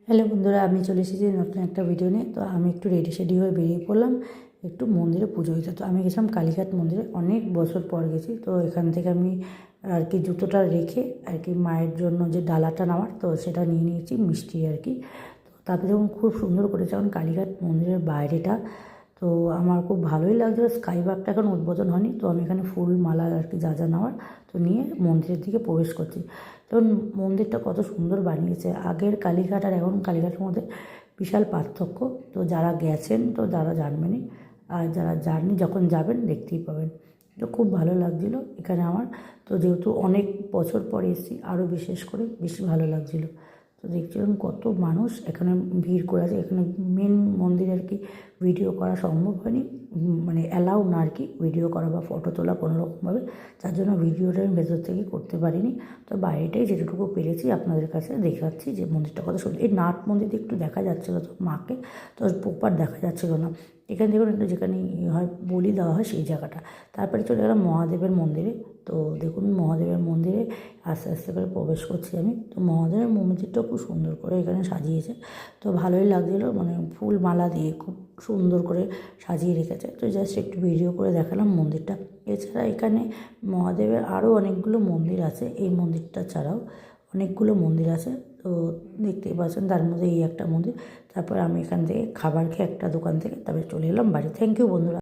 Hello বন্ধুরা, আমি চলে এসেছি নতুন একটা ভিডিও নিয়ে। তো আমি একটু রেডি হয়ে বেরিয়ে পড়লাম একটু মন্দিরে পুজো দিতে। তো আমি গেছিলাম কালীঘাট মন্দিরে, অনেক বছর পর গেছি। তো এখান থেকে আমি আর কি জুতোটা রেখে আর কি মায়ের জন্য যে ডালাটা নেওয়ার, তো সেটা নিয়ে নিয়েছি, মিষ্টি আর কি। তো তারপরে যখন খুব সুন্দর করেছে এখন কালীঘাট মন্দিরের বাইরেটা, তো আমার খুব ভালোই লাগছিলো। স্কাই ওয়াকটা এখন উদ্বোধন হয়নি, তো আমি এখানে ফুল মালা আর কি যা যা নেওয়ার তো নিয়ে মন্দিরের দিকে প্রবেশ করছি। তখন মন্দিরটা কত সুন্দর বানিয়েছে, আগের কালীঘাট আর এখন কালীঘাটের মধ্যে বিশাল পার্থক্য। তো যারা গেছেন তো তারা জানবেনই, আর যারা যাননি যখন যাবেন দেখতেই পাবেন। তো খুব ভালো লাগছিলো এখানে আমার। তো যেহেতু অনেক বছর পরে এসেছি, আরও বিশেষ করে বেশি ভালো লাগছিলো। তো দেখছিলাম কত মানুষ এখানে ভিড় করে আছে। এখানে মেন মন্দিরে আর কি ভিডিও করা সম্ভব হয়নি, মানে অ্যালাউ না আর কি ভিডিও করা বা ফটো তোলা কোনো রকমভাবে, যার জন্য ভিডিওটা আমি ভেতর থেকে করতে পারিনি। তো বাইরেটাই যেটুকু পেরেছি আপনাদের কাছে দেখাচ্ছি যে মন্দিরটা কত সুন্দর। এই নাট মন্দিরে একটু দেখা যাচ্ছিলো তো মাকে, তো প্রপার দেখা যাচ্ছিলো না। এখান থেকে একটু যেখানে হয় বলি দেওয়া হয় সেই জায়গাটা। তারপরে চলে গেলাম মহাদেবের মন্দিরে। তো দেখুন মহাদেবের মন্দিরে আস্তে আস্তে করে প্রবেশ করছি আমি। তো মহাদেবের মন্দিরটাও খুব সুন্দর করে এখানে সাজিয়েছে, তো ভালোই লাগছিলো, মানে ফুল মালা দিয়ে খুব সুন্দর করে সাজিয়ে রেখেছে। তো জাস্ট একটু ভিডিও করে দেখালাম মন্দিরটা। এছাড়া এখানে মহাদেবের আরও অনেকগুলো মন্দির আছে, এই মন্দিরটা ছাড়াও অনেকগুলো মন্দির আছে। তো দেখতেই পাচ্ছেন তার মধ্যে এই একটা মন্দির। তারপর আমি এখান থেকে খাবার খেয়ে একটা দোকান থেকে তারপরে চলে এলাম বাড়ি। থ্যাংক ইউ বন্ধুরা।